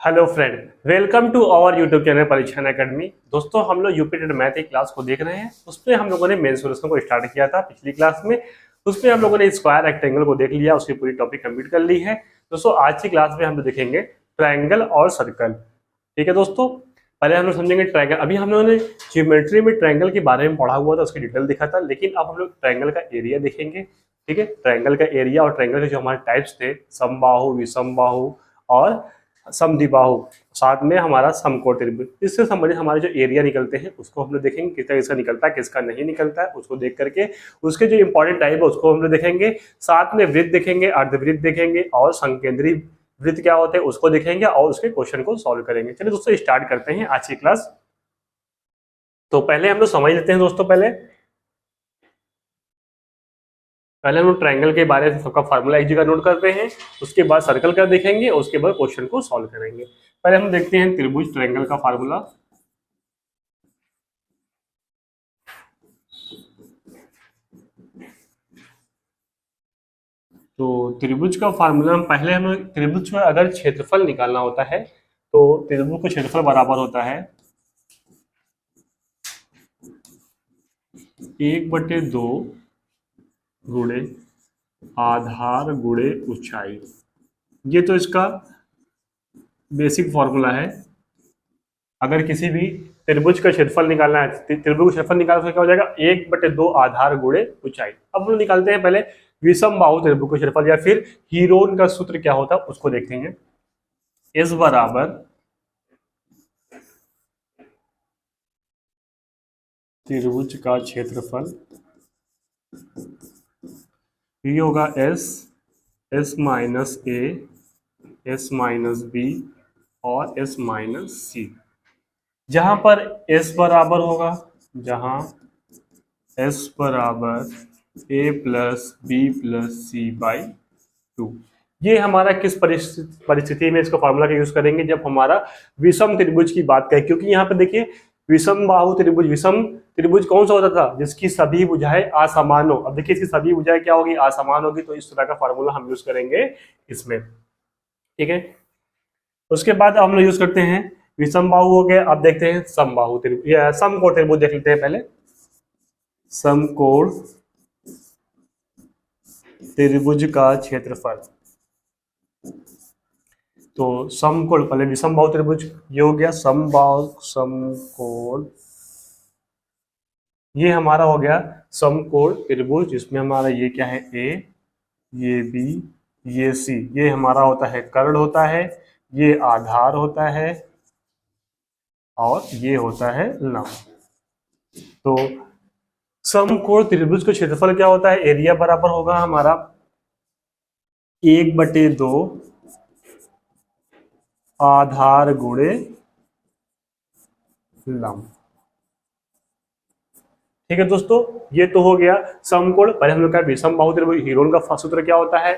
Hello friend, welcome to our YouTube channel Parikshan academy. दोस्तों, हम लोग यूपी टेट मैथ की क्लास को देख रहे हैं। उसमें हम लोगों ने मेन सॉल्यूशन को स्टार्ट किया था पिछली क्लास में। उसमें हम लोगों ने स्क्वायर रेक्टेंगल को देख लिया, उसकी पूरी टॉपिक कंप्लीट कर ली है। दोस्तों, आज की क्लास में हम लोग देखेंगे ट्रायंगल और सर्कल। ठीक है दोस्तों, पहले हम लोग समझेंगे ट्रायंगल। अभी हम लोगों ने ज्योमेट्री में ट्रायंगल के बारे में पढ़ा हुआ था, उसकी डिटेल दिखा था, लेकिन अब हम लोग ट्रायंगल का एरिया देखेंगे। ठीक है, ट्रायंगल का एरिया और ट्रायंगल के जो हमारे टाइप्स थे, समबाहु, विषमबाहु और समद्विबाहु, साथ में हमारा समकोण त्रिभुज, इससे संबंधित हमारे जो एरिया निकलते हैं उसको हम लोग देखेंगे, किसका किसका निकलता है, किसका नहीं निकलता है, उसको देख करके उसके जो इंपॉर्टेंट टाइप है उसको हम लोग देखेंगे। साथ में वृत्त देखेंगे, अर्धवृत्त देखेंगे और संकेंद्री वृत्त क्या होते हैं उसको देखेंगे और उसके क्वेश्चन को सॉल्व करेंगे। चलिए दोस्तों, स्टार्ट करते हैं आज की क्लास। तो पहले हम लोग समझ लेते हैं दोस्तों। पहले पहले हम लोग ट्रायंगल के बारे में सबका फार्मूला एक जगह नोट करते हैं, उसके बाद सर्कल का देखेंगे, उसके बाद क्वेश्चन को सॉल्व करेंगे। पहले हम देखते हैं त्रिभुज ट्रायंगल का फार्मूला। तो त्रिभुज का फार्मूला हम पहले हमें त्रिभुज का अगर क्षेत्रफल निकालना होता है तो त्रिभुज का क्षेत्रफल बराबर होता है 1/2 गुणे आधार गुणे ऊंचाई। ये तो इसका बेसिक फॉर्मूला है। अगर किसी भी त्रिभुज का क्षेत्रफल निकालना है, त्रिभुज का क्षेत्रफल निकालना तो क्या हो जाएगा 1/2 आधार गुणे ऊंचाई। अब हम लोग निकालते हैं पहले विषम बाहु त्रिभुज का क्षेत्रफल, या फिर हीरोन का सूत्र क्या होता है उसको देखेंगे। इस बराबर त्रिभुज का क्षेत्रफल, ये होगा S, S minus A, S minus B और एस माइनस सी। जहां पर एस बराबर होगा, जहां एस बराबर A plus B plus C by 2। ये हमारा किस परिस्थिति में इसका फॉर्मूला का यूज करेंगे, जब हमारा विषम त्रिभुज की बात करें। क्योंकि यहाँ पे देखिए, विषम बाहु त्रिभुज, विषम त्रिभुज कौन सा होता था, जिसकी सभी भुजाएं असमान हो। अब देखिए, इसकी सभी भुजाएं क्या होगी, असमान होगी, तो इस तरह का फॉर्मूला हम यूज करेंगे इसमें। ठीक है, उसके बाद हम लोग यूज करते हैं विषम बाहु हो गया। अब देखते हैं समबाहु त्रिभुज या समकोण त्रिभुज देख लेते हैं पहले। समकोण त्रिभुज का क्षेत्रफल, तो समकोण पहले विषम बाहु त्रिभुज ये हो गया, समबाहु समकोण, ये हमारा हो गया समकोण त्रिभुज, जिसमें हमारा ये क्या है ए, ये बी, ये सी, ये हमारा होता है कर्ण होता है, ये आधार होता है और ये होता है लंब। तो समकोण त्रिभुज का क्षेत्रफल क्या होता है, एरिया बराबर होगा हमारा 1/2 आधार गुणे लंब। ठीक है दोस्तों, ये तो हो गया समकोण। पहले हम लोग का विषम बाहु त्रिभुज, हीरोन का सूत्र क्या होता है,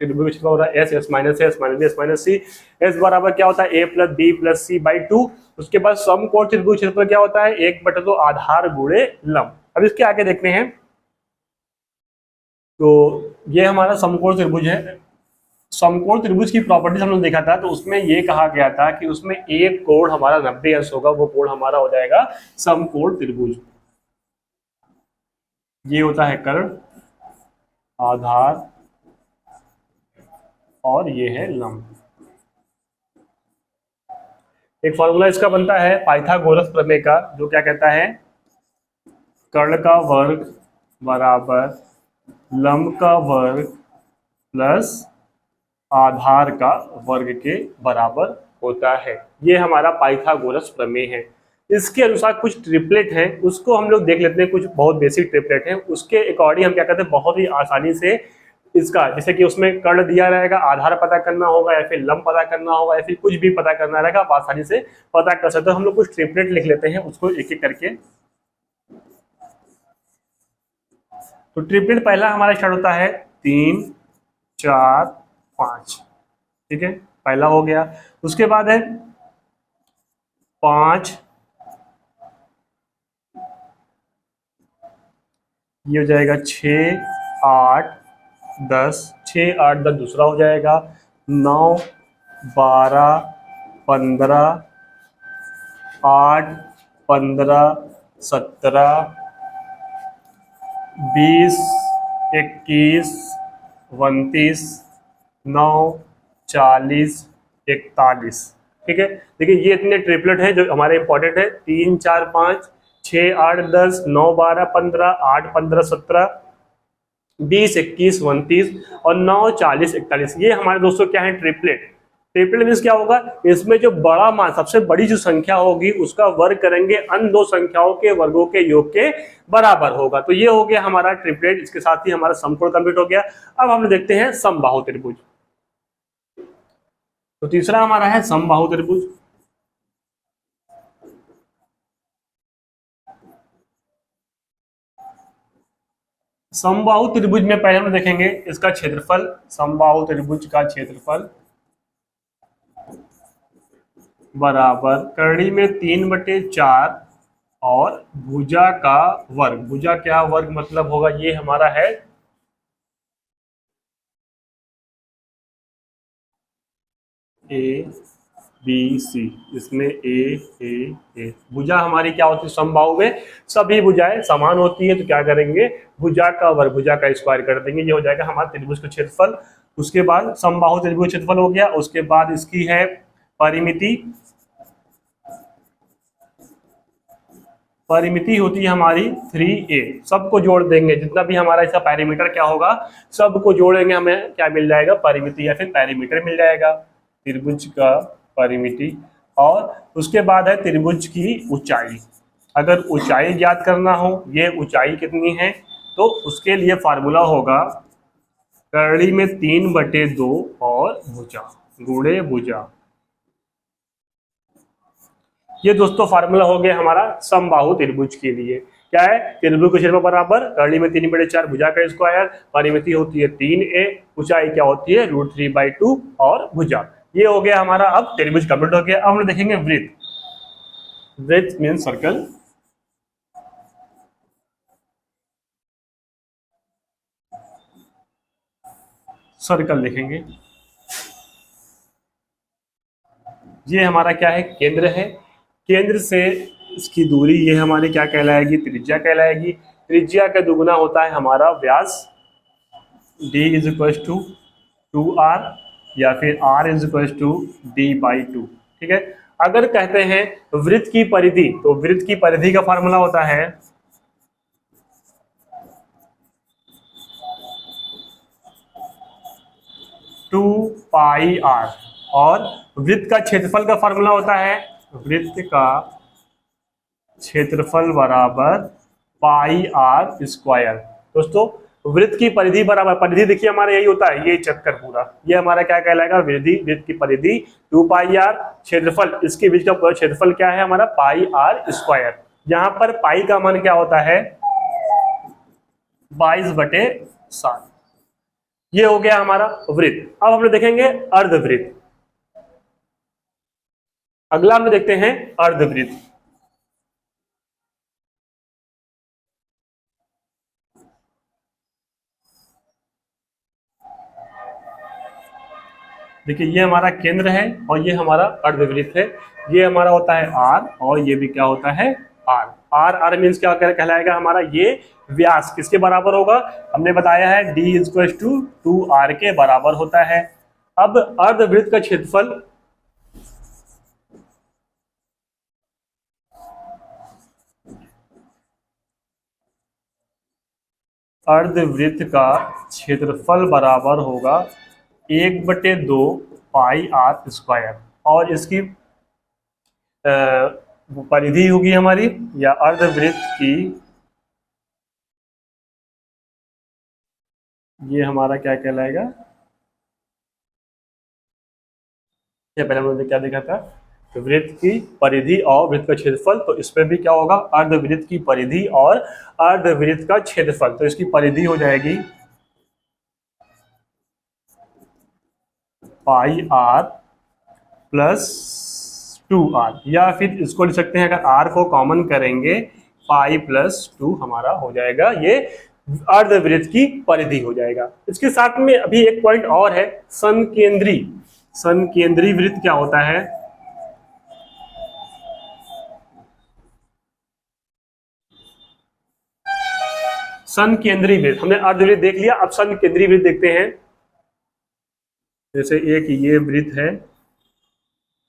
त्रिभुज क्षेत्रफल होता है S, S minus A, S minus B, S minus C. S बराबर क्या होता है A plus B plus C by 2। उसके बाद समकोण त्रिभुज क्षेत्रफल क्या होता है 1/2 आधार गुणे लंब। अब इसके आगे देखते हैं, तो ये हमारा समकोण त्रिभुज है। समकोण त्रिभुज की प्रॉपर्टीज हम लोग देखा था, तो उसमें ये कहा गया था कि उसमें एक कोण हमारा 90 अंश होगा, वो कोण हमारा हो जाएगा समकोण त्रिभुज। ये होता है कर्ण, आधार और ये है लंब। एक फॉर्मूला इसका बनता है पाइथागोरस प्रमेय का, जो क्या कहता है कर्ण का वर्ग बराबर लंब का वर्ग प्लस आधार का वर्ग के बराबर होता है। ये हमारा पाइथागोरस प्रमेय है। इसके अनुसार कुछ ट्रिपलेट है, उसको हम लोग देख लेते हैं। कुछ बहुत बेसिक ट्रिपलेट है, उसके अकॉर्डिंग हम क्या करते हैं, बहुत ही आसानी से इसका, जैसे कि उसमें कर्ण दिया रहेगा, आधार पता करना होगा या फिर लंब पता करना होगा या फिर कुछ भी पता करना रहेगा, आप आसानी से पता कर सकते हो। हम लोग कुछ ट्रिपलेट लिख लेते हैं, उसको एक एक करके। तो ट्रिपलेट पहला हमारा स्टार्ट होता है 3 4 5। ठीक है, पहला हो गया। उसके बाद है 5, ये हो जाएगा 6 8 10, 6 8 10 दूसरा हो जाएगा, 9 12 15, 8, 15, 17, 20, 21, 29, 9, 40, 41। ठीक है, देखिए ये इतने ट्रिपलेट है जो हमारे इंपॉर्टेंट है। 3, 4, 5, 6, 8, 10, 9, 12, 15, 8, 15, 17, 20, 21, 29 और 9, 40, 41। ये हमारे दोस्तों क्या है, ट्रिपलेट। ट्रिपलेट मीन्स क्या होगा, इसमें जो बड़ा मान, सबसे बड़ी जो संख्या होगी उसका वर्ग करेंगे अन्य दो संख्याओं के वर्गों के योग के बराबर होगा। तो ये हो गया हमारा ट्रिपलेट। इसके साथ ही हमारा समकोण कंप्लीट हो गया। अब हम देखते हैं समबाहु त्रिभुज। तो तीसरा हमारा है समबाहु त्रिभुज। समबाहु त्रिभुज में पहले हम देखेंगे इसका क्षेत्रफल। समबाहु त्रिभुज का क्षेत्रफल बराबर करड़ी में 3/4 और भुजा का वर्ग। भुजा क्या वर्ग मतलब होगा, ये हमारा है ए बी सी। इसमें ए भुजा हमारी क्या होती है, समबाहु में सभी भुजाएं समान होती है। तो क्या करेंगे, भुजा का वर्ग, भुजा का स्क्वायर कर देंगे। ये हो जाएगा हमारा त्रिभुज का क्षेत्रफल। उसके बाद समबाहु त्रिभुज क्षेत्रफल हो गया। उसके बाद इसकी है परिमिति। परिमिति होती है हमारी 3a। सबको जोड़ देंगे, जितना भी हमारा इसका पैरामीटर क्या होगा सबको जोड़ेंगे, हमें क्या मिल जाएगा, परिमिति या फिर पैरामीटर मिल जाएगा, त्रिभुज का परिमिति। और उसके बाद है त्रिभुज की ऊंचाई। अगर ऊंचाई ज्ञात करना हो, ये ऊंचाई कितनी है, तो उसके लिए फार्मूला होगा करड़ी में 3/2 और भुजा गुणे भुजा। ये दोस्तों फार्मूला हो गया हमारा समबाहु त्रिभुज के लिए। क्या है, त्रिभुज का क्षेत्रफल बराबर करड़ी में 3/4 भुजा का स्क्वायर, परिमिति होती है 3a, ऊंचाई क्या होती है √3/2 और भुजा। ये हो गया हमारा। अब त्रिभुज कंप्लीट हो गया। अब हम देखेंगे वृत्त। वृत्त मीन सर्कल। सर्कल देखेंगे। ये हमारा क्या है, केंद्र है। केंद्र से इसकी दूरी ये हमारी क्या कहलाएगी, त्रिज्या कहलाएगी। त्रिज्या का दुगुना होता है हमारा व्यास। d = 2r या फिर r = d/2। ठीक है। अगर कहते हैं वृत्त की परिधि, तो वृत्त की परिधि का फार्मूला होता है टू पाई r। और वृत्त का क्षेत्रफल का फार्मूला होता है, वृत्त का क्षेत्रफल बराबर πr²। दोस्तों वृत्त की परिधि बराबर, परिधि देखिए हमारा यही होता है, ये चक्कर पूरा, ये हमारा क्या कहलाएगा, वृद्धि। वृत्त की परिधि 2πr, क्षेत्रफल इसके बीच का क्षेत्रफल क्या है हमारा πr²। यहाँ पर पाई का मान क्या होता है 22/7। ये हो गया हमारा वृत्त। अब हम लोग देखेंगे अर्धवृत्त। अगला हम देखते हैं अर्धवृत्त। देखिए ये हमारा केंद्र है और ये हमारा अर्धवृत्त है। ये हमारा होता है r और ये भी क्या होता है r। r मीन्स क्या कहलाएगा हमारा, ये व्यास किसके बराबर होगा, हमने बताया है d = 2r के बराबर होता है। अब अर्धवृत्त का क्षेत्रफल बराबर होगा 1/2 πr²। और इसकी परिधि होगी हमारी, या अर्धवृत्त की, ये हमारा क्या कहलाएगा, ये पहले हमने क्या देखा था, वृत्त की परिधि और वृत्त का क्षेत्रफल। तो इसमें भी क्या होगा, अर्धवृत्त की परिधि और अर्धवृत्त का क्षेत्रफल। तो इसकी परिधि हो जाएगी πr + 2r, या फिर इसको लिख सकते हैं, अगर r को कॉमन करेंगे पाई + 2 हमारा हो जाएगा, ये अर्धवृत्त की परिधि हो जाएगा। इसके साथ में अभी एक पॉइंट और है, संकेंद्री। संकेंद्री वृत्त क्या होता है, सन केंद्रीय वृत्त, हमने अर्धवृत्त देख लिया, अब सन केंद्रीय वृत्त देखते हैं। जैसे एक ये वृत्त है,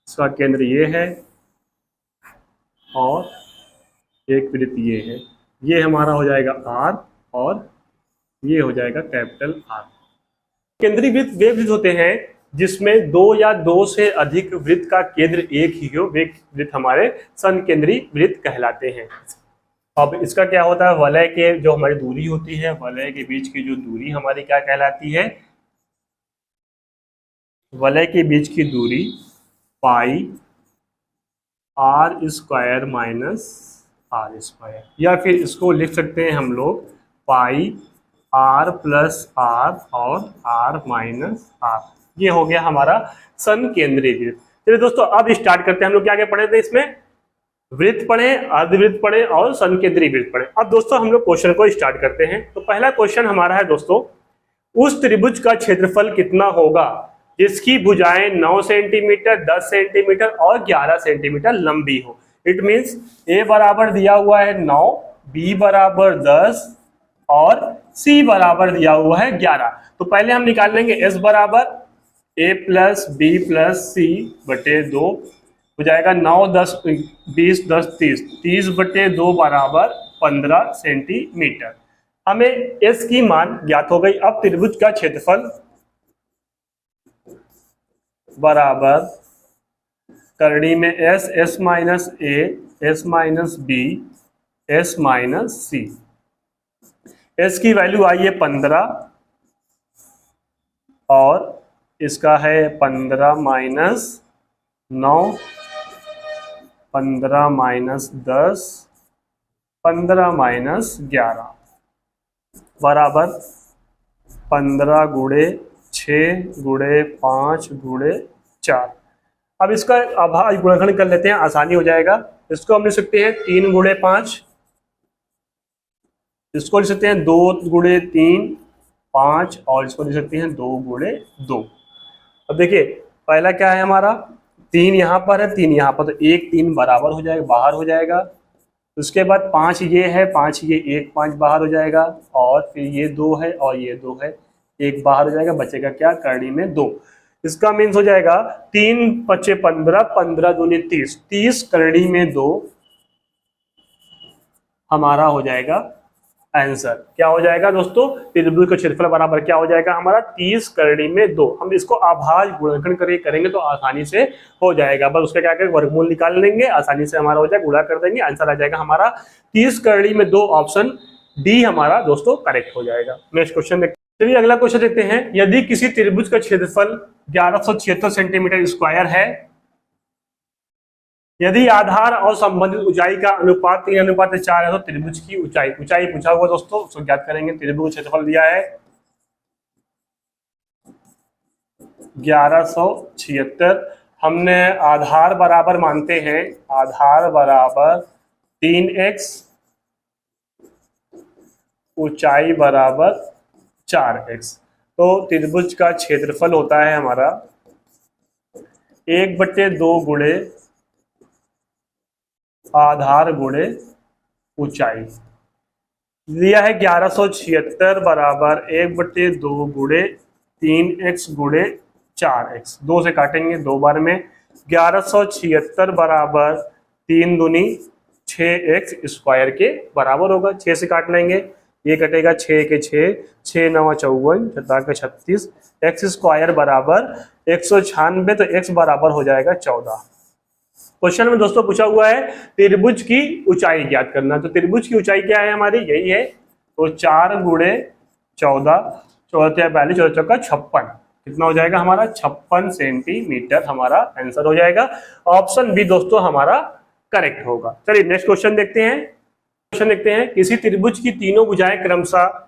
इसका केंद्र ये है और एक वृत्त ये है, ये हमारा हो जाएगा आर और ये हो जाएगा कैपिटल आर। केंद्रीय वृत्त वे वृत्त होते हैं जिसमें दो या दो से अधिक वृत्त का केंद्र एक ही हो, वे वृत्त हमारे सन केंद्रीय वृत्त कहलाते हैं। अब इसका क्या होता है, वलय के जो हमारी दूरी होती है, वलय के बीच की जो दूरी हमारी क्या कहलाती है, वलय के बीच की दूरी pi R square minus R square, या फिर इसको लिख सकते हैं हम लोग पाई आर प्लस आर और आर माइनस आर। ये हो गया हमारा सन केंद्रीय वृत्त। चलिए दोस्तों अब स्टार्ट करते हैं। हम लोग क्या क्या पढ़े थे इसमें, वृत्त पढ़े, अर्धवृत्त पढ़े और सन केंद्रीय वृत्त पढ़े। अब दोस्तों हम लोग क्वेश्चन को स्टार्ट करते हैं। तो पहला क्वेश्चन हमारा है दोस्तों, उस त्रिभुज का क्षेत्रफल कितना होगा जिसकी भुजाएं 9 सेंटीमीटर, 10 सेंटीमीटर और 11 सेंटीमीटर लंबी हो। इट मीन्स ए बराबर दिया हुआ है 9, बी बराबर 10 और सी बराबर दिया हुआ है 11। तो पहले हम निकाल लेंगे एस बराबर ए प्लस बी प्लस सी बटे 2 हो जाएगा 9, 10, 20, 10, 30, 30 बटे 2 बराबर 15 सेंटीमीटर। हमें एस की मान ज्ञात हो गई। अब त्रिभुज का क्षेत्रफल बराबर करनी में S, S minus A, S minus B, S minus C. S की वैल्यू आई है 15 और इसका है 15 माइनस 9, 15 माइनस 10, 15 माइनस 11 बराबर 15 गुणे 6 गुणे 5 गुणे 4। अब इसका अभाज्य गुणनखंड कर लेते हैं, आसानी हो जाएगा। इसको हम लिख सकते हैं 3 गुणे 5, इसको लिख सकते हैं 2 गुणे 3, 5 और इसको लिख सकते हैं 2 गुणे 2। अब देखिए पहला क्या है हमारा, 3 यहाँ पर है, 3 यहाँ पर, तो 1 3 बराबर हो जाएगा, बाहर हो जाएगा। उसके बाद 5 ये है, 5 ये, 1 5 बाहर हो जाएगा और फिर ये 2 है और ये 2 है, 1 बाहर हो जाएगा, बचेगा क्या, करनी में 2। इसका मीन्स हो जाएगा 3 5 15, 15 दूनी 30, 30 करनी में 2 हमारा हो जाएगा आंसर। क्या हो जाएगा दोस्तों, त्रिभुज का क्षेत्रफल बराबर क्या हो जाएगा हमारा 30 करनी में 2। हम इसको अभाज्य गुणनखंड करेंगे तो आसानी से हो जाएगा, बस उसका क्या करेंगे, वर्गमूल निकाल लेंगे, आसानी से हमारा हो जाएगा, गुणा कर देंगे, आंसर आ जाएगा हमारा 30 करनी में 2। ऑप्शन डी हमारा दोस्तों करेक्ट हो जाएगा। नेक्स्ट क्वेश्चन देखते हैं। चलिए अगला क्वेश्चन देखते हैं। यदि किसी त्रिभुज का क्षेत्रफल 1176 सेंटीमीटर स्क्वायर है, यदि आधार और संबंधित ऊंचाई का अनुपात 3:4 है तो त्रिभुज की ऊंचाई पूछा हुआ दोस्तों, उसको ज्ञात करेंगे। त्रिभुज क्षेत्रफल दिया है 1176, हमने आधार बराबर मानते हैं, आधार बराबर 3x, ऊंचाई बराबर 4x। तो त्रिभुज का क्षेत्रफल होता है हमारा 1/2 गुणे आधार गुणे ऊंचाई। दिया है 1176 बराबर 1/2 गुणे 3x गुणे 4x। 2 से काटेंगे 2 बार में, 1176 बराबर 3 दूनी 6x स्क्वायर के बराबर होगा। 6 से काट लेंगे, ये कटेगा 6 के 6, 6 9 54, 7 36, x स्क्वायर बराबर 196, तो x बराबर हो जाएगा 14। क्वेश्चन में दोस्तों पूछा हुआ है त्रिभुज की ऊंचाई ज्ञात करना। तो त्रिभुज की ऊंचाई क्या है हमारी, यही है, तो 4 गुणे 14, 14 42, 14 चौका 56, कितना हो जाएगा हमारा 56 सेंटीमीटर हमारा आंसर हो जाएगा। ऑप्शन बी दोस्तों हमारा करेक्ट होगा। चलिए नेक्स्ट क्वेश्चन देखते हैं। क्वेश्चन देखते हैं, किसी त्रिभुज की तीनों भुजाएं क्रमशः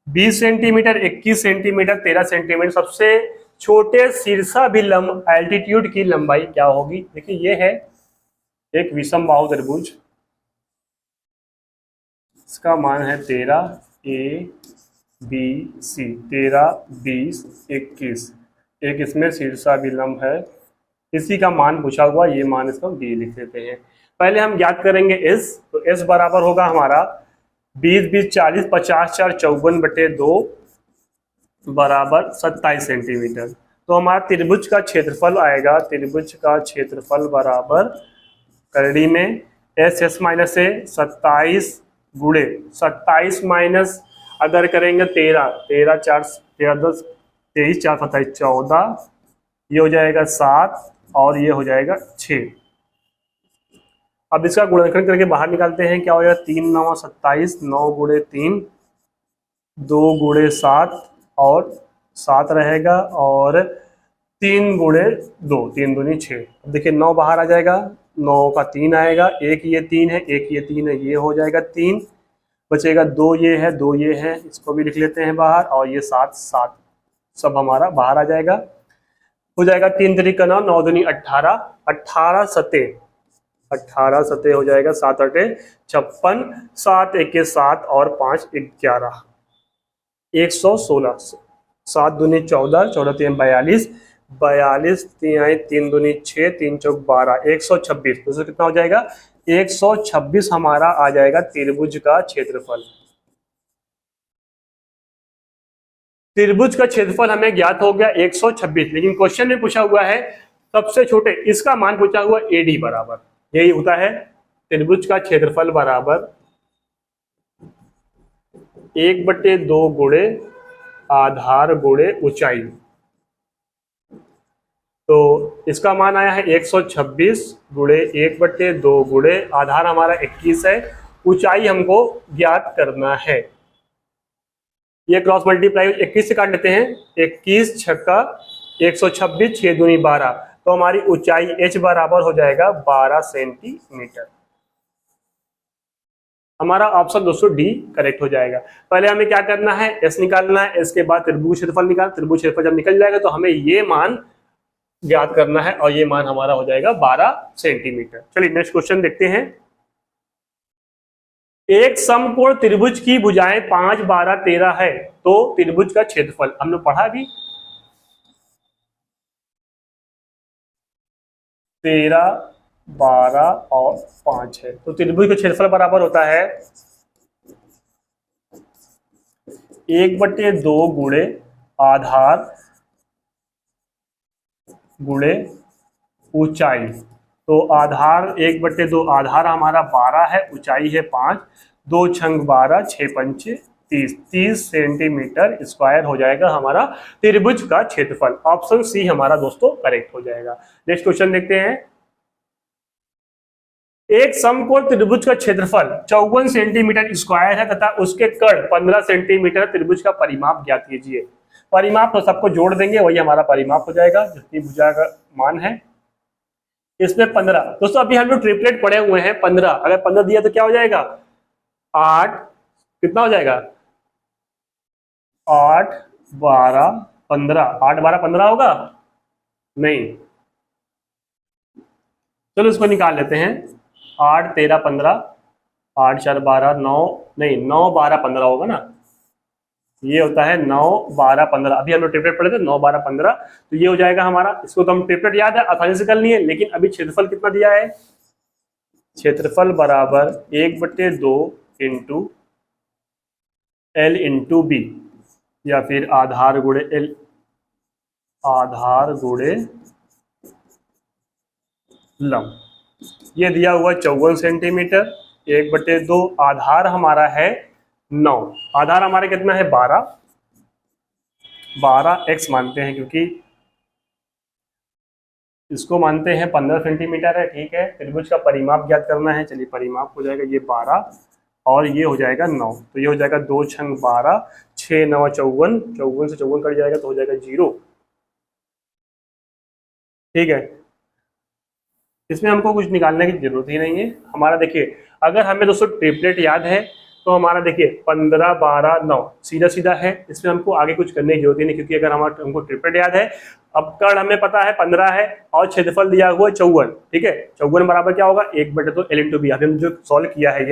20 सेंटीमीटर, 21 सेंटीमीटर, 13 सेंटीमीटर, सबसे छोटे शीर्षाभिलंब एल्टीट्यूड की लंबाई क्या होगी। देखिए ये है एक विषम बाहु त्रिभुज, इसका मान है 13 A B C, 13 20 21, एक इसमें शीर्षाभिलंब है, इसी का मान पूछा हुआ, ये मान इसको D लिख देते हैं। पहले हम ज्ञात करेंगे S, तो S बराबर होगा हमारा 20 20 40 50 4 54/2 बराबर 27 सेंटीमीटर। तो हमारा त्रिभुज का क्षेत्रफल आएगा, त्रिभुज का क्षेत्रफल बराबर करड़ी में एस एस माइनस ए 27 गुणे 27 माइनस अगर करेंगे 13 13 4 13 10 23 4 27 14, ये हो जाएगा 7 और ये हो जाएगा 6। अब इसका गुणनखंड करके बाहर निकालते हैं, क्या हो जाएगा 3 9 27, 9 गुणे 3 2 गुणे 7 और 7 रहेगा और 3 गुणे 2 3 दूनी 6। अब देखिए 9 बाहर आ जाएगा, 9 का 3 आएगा, एक ये 3 है एक ये 3 है, ये हो जाएगा 3, बचेगा 2 ये है 2 ये है, इसको भी लिख लेते हैं बाहर, और ये 7 7 सब हमारा बाहर आ जाएगा। हो जाएगा 3 तरीका 9 9 दूनी 18, 18 सते 18 सते हो जाएगा, 7 अटे 56, 7 एके 7 और 5 11, 116, 7 दूनी 14 14 3 42 42 3 दूनी 6 3 चौक 12, 126। तो कितना हो जाएगा 126 हमारा आ जाएगा त्रिभुज का क्षेत्रफल। त्रिभुज का क्षेत्रफल हमें ज्ञात हो गया 126, लेकिन क्वेश्चन में पूछा हुआ है सबसे छोटे इसका मान पूछा हुआ एडी बराबर, यही होता है त्रिभुज का क्षेत्रफल बराबर 1/2 गुणे आधार गुणे ऊंचाई। तो इसका मान आया है 126 गुणे 1/2 गुणे आधार हमारा 21 है, ऊंचाई हमको ज्ञात करना है। ये क्रॉस मल्टीप्लाई 21 से काट लेते हैं, 21 छक्का 126 6 दूनी 12, तो हमारी ऊंचाई h बराबर हो जाएगा 12 सेंटीमीटर। हमारा ऑप्शन दोस्तों डी करेक्ट हो जाएगा। पहले हमें क्या करना है, एस निकालना है, इसके बाद त्रिभुज क्षेत्रफल निकाल, त्रिभुज क्षेत्रफल जब निकल जाएगा तो हमें ये मान ज्ञात करना है और ये मान हमारा हो जाएगा 12 सेंटीमीटर। चलिए नेक्स्ट क्वेश्चन देखते हैं। एक समकोण त्रिभुज की भुजाएं 5 12 13 है, तो त्रिभुज का क्षेत्रफल हमने पढ़ा भी 13 12 और 5 है, तो त्रिभुज का क्षेत्रफल बराबर होता है 1/2 गुणे आधार गुणे ऊंचाई। तो आधार 1/2 आधार हमारा 12 है, ऊंचाई है 5, 2 छंग 12 6 पंचे 30 30 सेंटीमीटर स्क्वायर हो जाएगा हमारा त्रिभुज का क्षेत्रफल। ऑप्शन सी हमारा दोस्तों करेक्ट हो जाएगा। नेक्स्ट क्वेश्चन देखते हैं। एक समकोण त्रिभुज का क्षेत्रफल 54 सेंटीमीटर स्क्वायर है तथा उसके कर्ण 15 सेंटीमीटर, त्रिभुज का परिमाप ज्ञात कीजिए। परिमाप तो सबको जोड़ देंगे, वही हमारा परिमाप हो जाएगा, जितनी भुजा का मान है। इसमें 15 दोस्तों, अभी हम लोग ट्रिपलेट पढ़े हुए हैं 15, अगर 15 दिया तो क्या हो जाएगा 8, कितना हो जाएगा 8 12 15, 8 12 15 होगा नहीं, चलो इसको निकाल लेते हैं। 8 13 15, 8 4 12 9, नहीं 9 12 15 होगा ना, ये होता है 9 12 15। अभी हम लोग ट्रिपलेट पढ़े थे 9 12 15, तो ये हो जाएगा हमारा। इसको तो हम ट्रिपलेट याद है, आसानी से कर लिए, लेकिन अभी क्षेत्रफल कितना दिया है, क्षेत्रफल बराबर 1/2 इंटू एल इंटू बी, या फिर आधार गुणे एल, आधार गुणे लंब। ये दिया हुआ 54 सेंटीमीटर, 1/2 आधार हमारा है 9, आधार हमारा कितना है 12, 12 x मानते हैं क्योंकि इसको मानते हैं 15 सेंटीमीटर है, ठीक है। त्रिभुज का परिमाप ज्ञात करना है, चलिए परिमाप हो जाएगा ये 12 और ये हो जाएगा 9, तो ये हो जाएगा 2 छंग 12 6 9 54, 54 से 54 कट जाएगा तो हो जाएगा 0, ठीक है। इसमें हमको कुछ निकालने की जरूरत ही नहीं है। हमारा देखिए, अगर हमें दोस्तों ट्रिपलेट याद है तो हमारा देखिए 15 12 9 सीधा सीधा है, इसमें हमको आगे कुछ करने की जरूरत ही नहीं, क्योंकि अगर हमारा हमको ट्रिपलेट याद है। अब कर्ण हमें पता है 15 है और क्षेत्रफल दिया हुआ है 54, ठीक है। 54 बराबर क्या होगा 1/2 एल इंटू बी, अभी हम जो सॉल्व किया है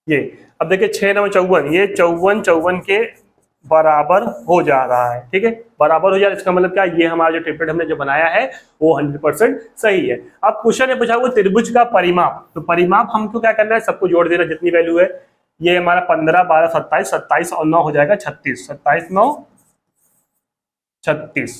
ये अब देखिए 6 9 54, ये 54 54 के बराबर हो जा रहा है। ठीक है, बराबर हो जा रहा है, इसका मतलब क्या, ये हमारा जो टेम्पलेट हमने जो बनाया है वो 100% सही है। अब क्वेश्चन है पूछा हुआ त्रिभुज का परिमाप, तो परिमाप हमको क्या करना है, सबको जोड़ देना जितनी वैल्यू है। ये हमारा 15, 12, 27, 27 और 9 हो जाएगा 36, 27, 9, 36।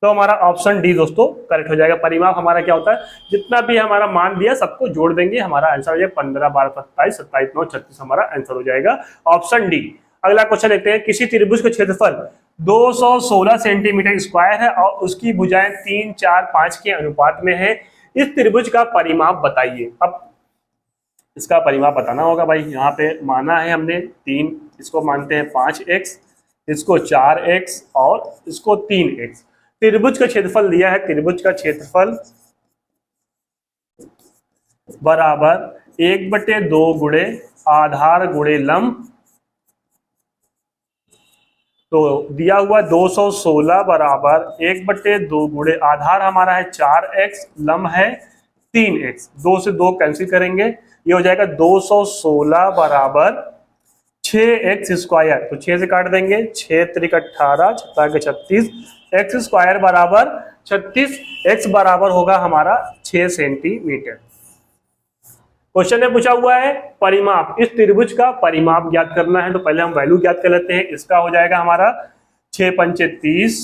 तो हमारा ऑप्शन डी दोस्तों करेक्ट हो जाएगा। परिमाप हमारा क्या होता है, जितना भी हमारा मान दिया सबको जोड़ देंगे, हमारा आंसर हो जाएगा 15, 12, 27, 27, 9, 36 हमारा आंसर हो जाएगा ऑप्शन डी। अगला क्वेश्चन देखते हैं, किसी त्रिभुज का क्षेत्रफल 216 सेंटीमीटर स्क्वायर है और उसकी भुजाएं 3, 4, 5 के अनुपात में है, इस त्रिभुज का परिमाप बताइए। अब इसका परिमाप बताना होगा भाई, यहाँ पे माना है हमने 3, इसको मानते हैं 5x, इसको 4x और इसको 3x। त्रिभुज का क्षेत्रफल दिया है, त्रिभुज का क्षेत्रफल बराबर 1/2 गुणे आधार गुणे लंब, तो दिया हुआ 216 बराबर 1/2 गुणे आधार हमारा है 4x, लंब है 3x, 2 से 2 कैंसिल करेंगे, ये हो जाएगा 216 बराबर 6x स्क्वायर, तो 6 से काट देंगे, 6 त्रिक 18, 36, x स्क्वायर बराबर 36, x बराबर होगा हमारा 6 सेंटीमीटर। क्वेश्चन में पूछा हुआ है परिमाप, इस त्रिभुज का परिमाप ज्ञात करना है, तो पहले हम वैल्यू ज्ञात कर लेते हैं। इसका हो जाएगा हमारा 6 पंचे 30,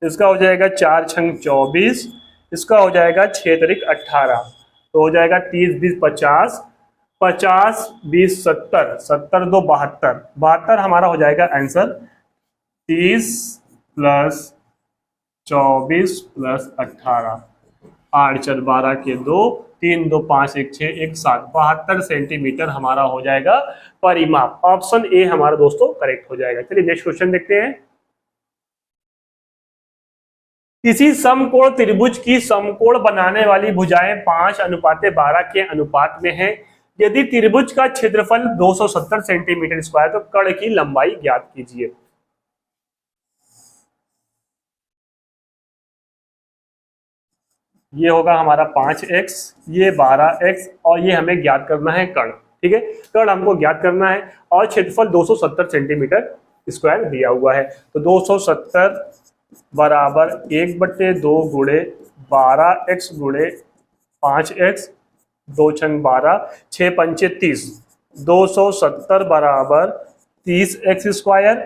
इसका हो जाएगा 4 छंग 24, इसका हो जाएगा 6 त्रिक 18, तो हो जाएगा 30, 20, 50, 50, 20, 70, 70, 2, 72, 72 हमारा हो जाएगा आंसर। 30 प्लस 24 प्लस 18, 8 4 12 के 2, 3 2 5 1 6 1 7, 72 सेंटीमीटर हमारा हो जाएगा परिमाप। ऑप्शन ए हमारा दोस्तों करेक्ट हो जाएगा। चलिए नेक्स्ट क्वेश्चन देखते हैं। किसी समकोण त्रिभुज की समकोण बनाने वाली भुजाएं 5:12 के अनुपात में है, यदि त्रिभुज का क्षेत्रफल 270 सेंटीमीटर स्क्वायर, तो कर्ण की लंबाई ज्ञात कीजिए। ये होगा हमारा 5x, ये 12x और ये हमें ज्ञात करना है कर्ण। ठीक है, कर्ण हमको ज्ञात करना है और क्षेत्रफल 270 सेंटीमीटर स्क्वायर दिया हुआ है, तो 270 बराबर 1/2 गुणे 12x गुणे 5x, 2 छंग 12, 6 पंचे 30, 270 बराबर 30x स्क्वायर,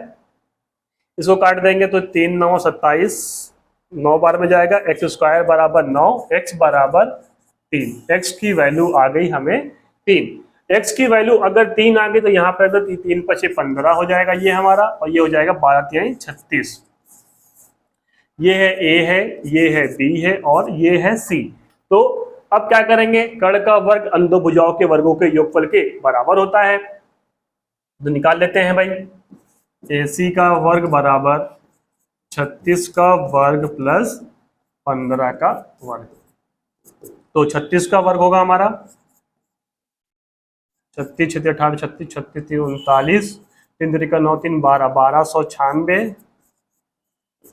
इसको काट देंगे तो 3 9 27, 9 बार में जाएगा, x स्क्वायर बराबर 9, x बराबर 3, x की वैल्यू आ गई हमें 3, x की वैल्यू अगर 3 आ गई तो यहाँ पर 3 5 15 हो जाएगा ये हमारा, और ये हो जाएगा 12 3 36। ये है a है, ये है b है और ये है c। तो अब क्या करेंगे, कर्ण का वर्ग अन्य दो भुजाओं के वर्गों के योगफल के बराबर होता है, तो निकाल लेते हैं भाई। ac का वर्ग बराबर 36 का वर्ग प्लस 15 का वर्ग, तो 36 का वर्ग होगा हमारा 36 6 18 36, 36 39, 3 3 का 9 3 12, 1296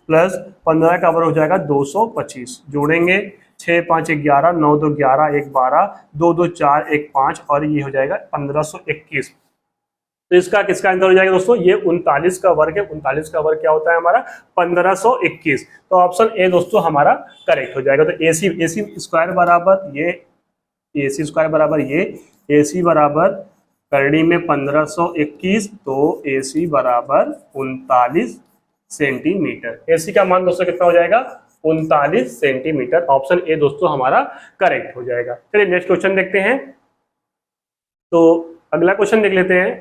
प्लस 15 का वर्ग हो जाएगा 225, जोड़ेंगे 6 5 11, 9 2 11, 1 12, 2 2 4 1 5 और ये हो जाएगा 1521। तो इसका किसका आंसर हो जाएगा दोस्तों, ये 39 का वर्ग है। 39 का वर्ग क्या होता है हमारा 1521, तो ऑप्शन ए दोस्तों हमारा करेक्ट हो जाएगा। तो AC स्क्वायर बराबर ये, AC स्क्वायर बराबर ये, AC बराबर करणी में 1521, तो AC बराबर 39 सेंटीमीटर। AC का मान दोस्तों कितना हो जाएगा 39 सेंटीमीटर। ऑप्शन ए दोस्तों हमारा करेक्ट हो जाएगा। चलिए नेक्स्ट क्वेश्चन देखते हैं। तो अगला क्वेश्चन देख लेते हैं,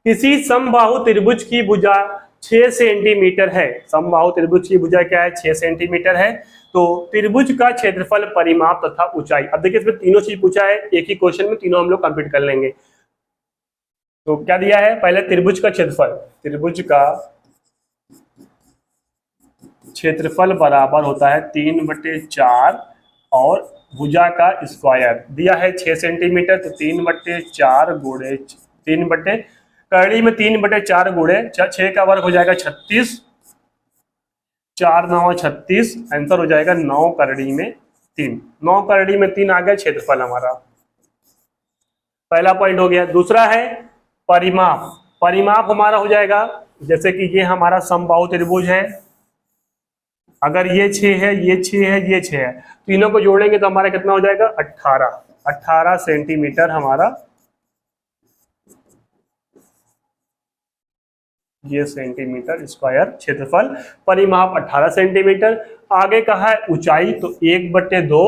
किसी समबाहु त्रिभुज की भुजा 6 सेंटीमीटर है, समबाहु त्रिभुज की भुजा क्या है 6 सेंटीमीटर है, तो त्रिभुज का क्षेत्रफल परिमाप तथा ऊंचाई। अब देखिए इसमें तीनों चीज पूछा है, एक ही क्वेश्चन में तीनों हम लोग कंप्लीट कर लेंगे। तो क्या दिया है, पहले त्रिभुज का क्षेत्रफल, त्रिभुज का क्षेत्रफल बराबर होता है 3/4 और भुजा का स्क्वायर दिया है 6 सेंटीमीटर, तो 3/4 गुणे 3 करणी में 3/4 गुणे 6 का वर्ग हो जाएगा 36, 4 9 36, आंसर हो जाएगा 9 करणी में 3, 9 करणी में 3 आ गया क्षेत्रफल हमारा। पहला पॉइंट हो गया। दूसरा है परिमाप, परिमाप हमारा हो जाएगा जैसे कि ये हमारा समबाहु त्रिभुज है, अगर ये 6 है, ये 6 है, ये 6 है, तीनों को जोड़ेंगे तो हमारा कितना हो जाएगा 18 सेंटीमीटर हमारा ये सेंटीमीटर स्क्वायर क्षेत्रफल, परिमाप 18 सेंटीमीटर। आगे कहा है ऊंचाई, तो 1/2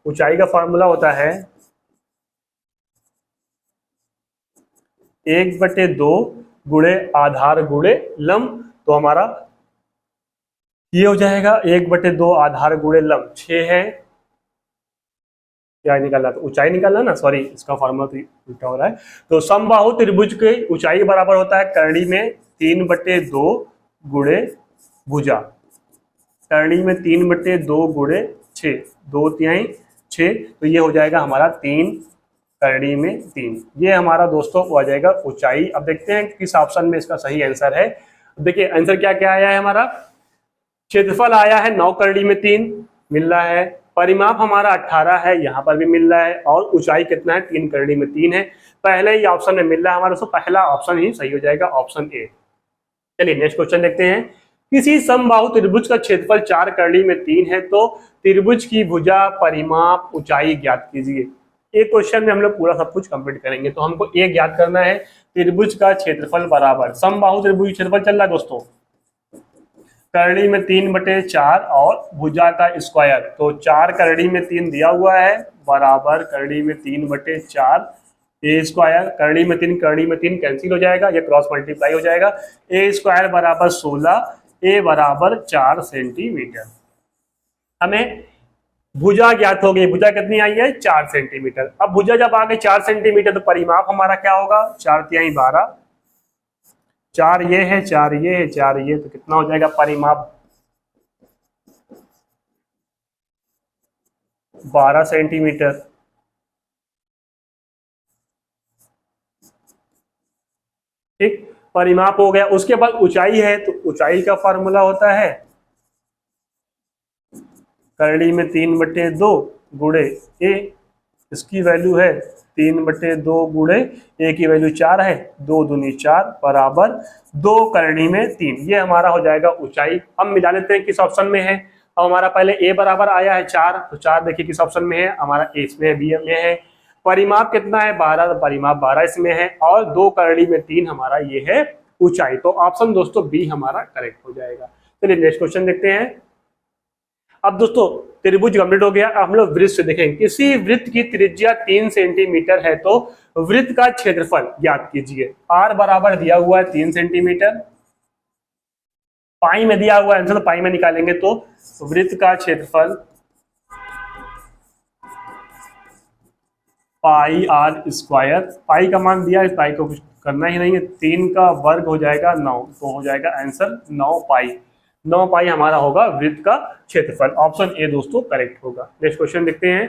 ऊंचाई का फॉर्मूला होता है 1/2 गुणे आधार गुणे लंब, तो हमारा ये हो जाएगा 1/2 आधार गुणे लंब 6 है, क्या निकालना, तो ऊंचाई निकालना ना, सॉरी इसका फॉर्मूला तो उल्टा हो रहा है। तो समबाहु त्रिभुज की ऊंचाई बराबर होता है करणी में 3/2 गुणे भुजा, करणी में 3/2 गुणे 6, 2/3 6, तो ये हो जाएगा हमारा 3 करणी में 3, ये हमारा दोस्तों हो जाएगा ऊंचाई। अब देखते हैं किस ऑप्शन में इसका सही आंसर है। देखिए आंसर क्या क्या आया है हमारा, क्षेत्रफल आया है 9 करणी में 3 मिल रहा है, परिमाप हमारा 18 है, यहाँ पर भी मिल रहा है, और ऊंचाई कितना है 3 करणी में 3 है। पहले ही ऑप्शन में मिल रहा है हमारा, तो पहला ऑप्शन ही सही हो जाएगा, ऑप्शन ए। चलिए नेक्स्ट क्वेश्चन देखते हैं। किसी समबाहु त्रिभुज का क्षेत्रफल 4 करणी में 3 है, तो त्रिभुज की भुजा परिमाप ऊंचाई ज्ञात कीजिए। एक क्वेश्चन में हम लोग पूरा सब कुछ कंप्लीट करेंगे, तो हमको एक ज्ञात करना है, त्रिभुज का क्षेत्रफल बराबर समबाहु त्रिभुज क्षेत्रफल चल रहा है दोस्तों, करणी में 3/4 और भुजा का स्क्वायर, तो 4 करणी में 3 दिया हुआ है बराबर करणी में 3/4 ए स्क्वायर, करणी में 3 कैंसिल हो जाएगा, ये क्रॉस मल्टीप्लाई हो जाएगा, ए स्क्वायर बराबर 16, ए बराबर 4 सेंटीमीटर। हमें भुजा ज्ञात हो गई, भुजा कितनी आई है 4 सेंटीमीटर। अब भुजा जब आ गई 4 सेंटीमीटर, तो परिमाप हमारा क्या होगा 4×3 12, 4 ये है, 4 ये है, 4 ये, तो कितना हो जाएगा परिमाप 12 सेंटीमीटर। ठीक, परिमाप हो गया। उसके बाद ऊंचाई है, तो ऊंचाई का फॉर्मूला होता है करणी में 3/2 गुणे ए, इसकी वैल्यू है 3/2 गुणे ए की वैल्यू 4 है, 2 दूनी 4 बराबर 2 करणी में 3, ये हमारा हो जाएगा ऊंचाई। हम मिला लेते हैं किस ऑप्शन में है। अब हमारा पहले ए बराबर आया है 4, तो 4 देखिए किस ऑप्शन में है, हमारा ए इसमें है, बी में है। परिमाप कितना है 12, तो परिमाप 12 इसमें है, और 2 करणी में 3 हमारा ये है ऊंचाई, तो ऑप्शन दोस्तों बी हमारा करेक्ट हो जाएगा। चलिए नेक्स्ट क्वेश्चन देखते हैं। अब दोस्तों त्रिभुज कंप्लीट हो गया, अब हम लोग वृत्त से देखेंगे। किसी वृत्त की त्रिज्या 3 सेंटीमीटर है, तो वृत्त का क्षेत्रफल ज्ञात कीजिए। आर बराबर दिया हुआ है 3 सेंटीमीटर, पाई में दिया हुआ है आंसर, तो पाई में निकालेंगे तो वृत्त का क्षेत्रफल पाई आर स्क्वायर, पाई का मान दिया है, पाई को कुछ करना ही नहीं है, 3 का वर्ग हो जाएगा 9, तो हो जाएगा आंसर 9 पाई। 9 पाई हमारा होगा वृत्त का क्षेत्रफल, ऑप्शन ए दोस्तों करेक्ट होगा। नेक्स्ट क्वेश्चन देखते हैं।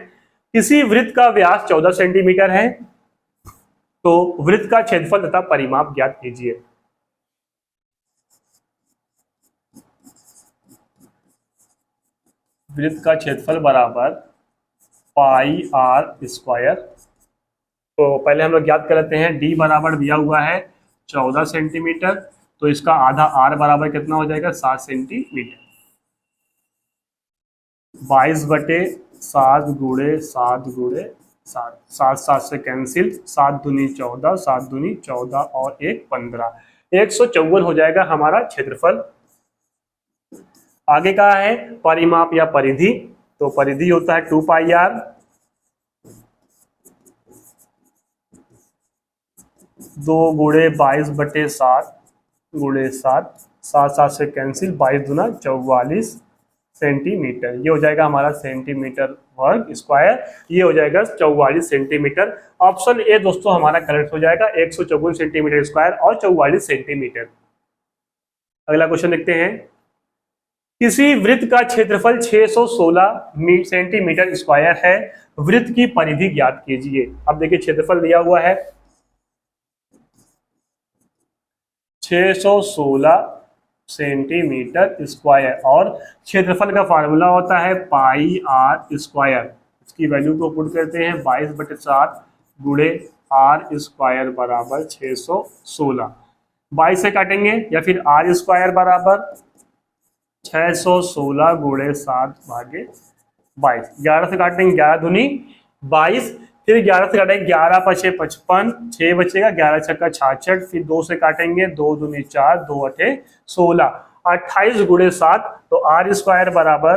किसी वृत्त का व्यास 14 सेंटीमीटर है, तो वृत्त का क्षेत्रफल तथा परिमाप ज्ञात कीजिए। वृत्त का क्षेत्रफल बराबर पाई आर स्क्वायर, तो पहले हम लोग ज्ञात कर लेते हैं। डी बराबर दिया हुआ है 14 सेंटीमीटर, तो इसका आधा आर बराबर कितना हो जाएगा 7 सेंटीमीटर, 22/7 गुणे 7 गुणे 7, 7 7 से कैंसिल, 7 दूनी 14, 7 दूनी 14 और 1 15, 154 हो जाएगा हमारा क्षेत्रफल। आगे का है परिमाप या परिधि, तो परिधि होता है 2 पाई आर, 2 गुणे 22/7 गुणे 7, 7 7 से कैंसिल, 22 दूना 44 सेंटीमीटर, ये हो जाएगा हमारा सेंटीमीटर वर्ग स्क्वायर, ये हो जाएगा 44 सेंटीमीटर। ऑप्शन ए दोस्तों हमारा करेक्ट हो जाएगा, 154 सेंटीमीटर स्क्वायर और 44 सेंटीमीटर। अगला क्वेश्चन देखते हैं। किसी वृत्त का क्षेत्रफल 616 सेंटीमीटर स्क्वायर है, वृत्त की परिधि ज्ञात कीजिए। अब देखिए क्षेत्रफल दिया हुआ है 616 सेंटीमीटर स्क्वायर, और क्षेत्रफल का फार्मूला होता है पाई आर स्क्वायर, इसकी वैल्यू को पुट करते हैं 22/7 गुणे आर स्क्वायर बराबर 616। 22 से काटेंगे, या फिर आर स्क्वायर बराबर 616 गुणे 7 भागे 22। 11 से काटेंगे, 11 दूनी 22, फिर 11 से काटेंगे 11 पचे 55, 6 बचेगा, 11 छक्का 66, फिर 2 से काटेंगे, 2 दूनी 4, 2 अठे 16, 28 गुणे 7, तो आर स्क्वायर बराबर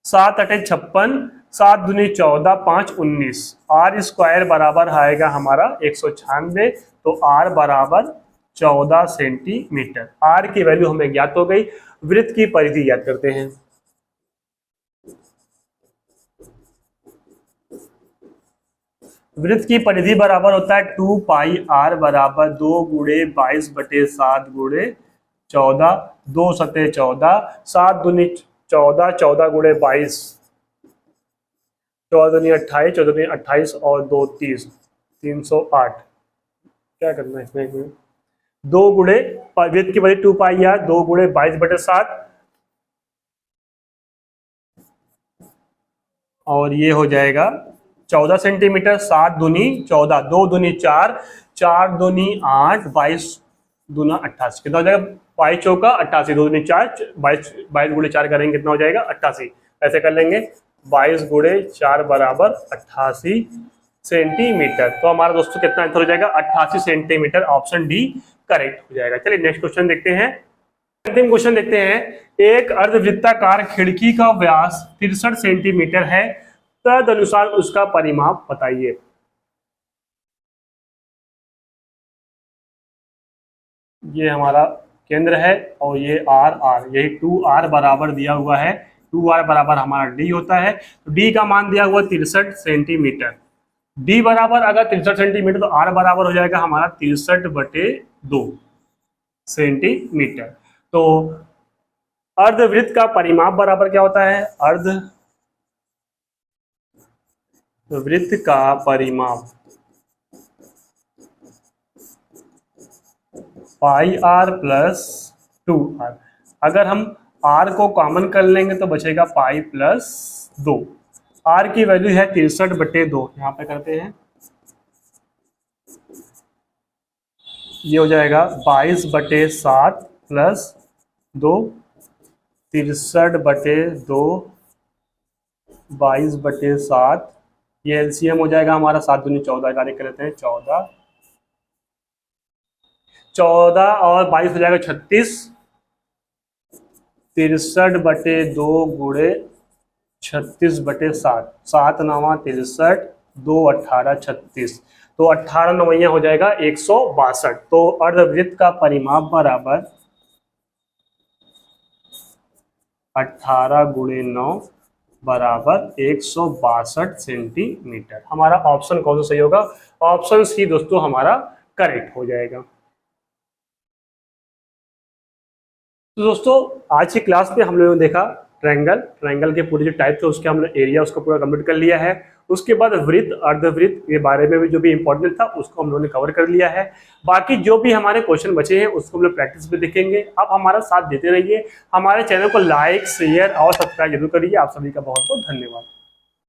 7 अठे 56, 7 दूनी 14, 5 19, आर स्क्वायर बराबर आएगा हमारा 196, तो आर बराबर 14 सेंटीमीटर। आर की वैल्यू हमें ज्ञात हो गई। वृत्त की परिधि ज्ञात करते हैं। वृत्त की परिधि बराबर होता है 2 पाई आर बराबर 2 गुणे 22 बटे 7 गुणे 14, 2 सते 14, 7 दूनी 14, 14 गुणे 22, 14 दूनी 28, 14 दूनी 28 और 2 30, 308। क्या करना है इसमें, 2 गुणे वृत्त की परिधि 2 पाई आर, 2 गुणे 22 बटे 7, और ये हो जाएगा 14 सेंटीमीटर। 7 दूनी 14, 2 दूनी 4, 4 दूनी 8, 22 दूना 88, कितना हो जाएगा, 22 चौका 88, 2 दूनी 4, 22 गुणे 4 करेंगे, कितना हो जाएगा 88। ऐसे कर लेंगे, 22 गुणे 4 बराबर 88 सेंटीमीटर। तो हमारा दोस्तों कितना आंसर हो जाएगा, 88 सेंटीमीटर। ऑप्शन डी करेक्ट हो जाएगा। चलिए नेक्स्ट क्वेश्चन देखते हैं। अंतिम क्वेश्चन देखते हैं। एक अर्धवृत्ताकार खिड़की का व्यास 63 सेंटीमीटर है, तदनुसार उसका परिमाप बताइए। ये हमारा केंद्र है और ये आर, यही 2r बराबर दिया हुआ है। 2r बराबर हमारा d होता है, तो d का मान दिया हुआ 63 सेंटीमीटर। d बराबर अगर 63 सेंटीमीटर, तो r बराबर हो जाएगा हमारा 63/2 सेंटीमीटर। तो अर्धवृत्त का परिमाप बराबर क्या होता है, अर्धवृत्त का परिमाप पाई आर प्लस 2r। अगर हम r को कॉमन कर लेंगे तो बचेगा पाई प्लस 2। r की वैल्यू है 63/2, यहाँ पे करते हैं, ये हो जाएगा 22/7 प्लस 2, 63/2, 22/7, ये एलसीएम हो जाएगा हमारा 7 दूनी 14, कार्य कर लेते हैं 14, 14 और 22 हो जाएगा 36, 63/2 गुणे 36/7, 7 9 63, 2 18 36, तो 18 9 हो जाएगा 162। तो अर्धवृत्त का परिमाप बराबर 18 गुणे 9 बराबर 162 सेंटीमीटर। हमारा ऑप्शन कौन सा सही होगा, ऑप्शन सी दोस्तों हमारा करेक्ट हो जाएगा। तो दोस्तों आज की क्लास में हम लोगों ने देखा ट्रायंगल के पूरे जो टाइप थे उसके हमने एरिया उसको पूरा कंप्लीट कर लिया है। उसके बाद वृत्त, अर्धवृत्त के बारे में भी जो भी इंपॉर्टेंट था उसको हम लोगों ने कवर कर लिया है। बाकी जो भी हमारे क्वेश्चन बचे हैं उसको हम लोग प्रैक्टिस में देखेंगे। आप हमारा साथ देते रहिए, हमारे चैनल को लाइक शेयर और सब्सक्राइब जरूर करिए। आप सभी का बहुत बहुत धन्यवाद।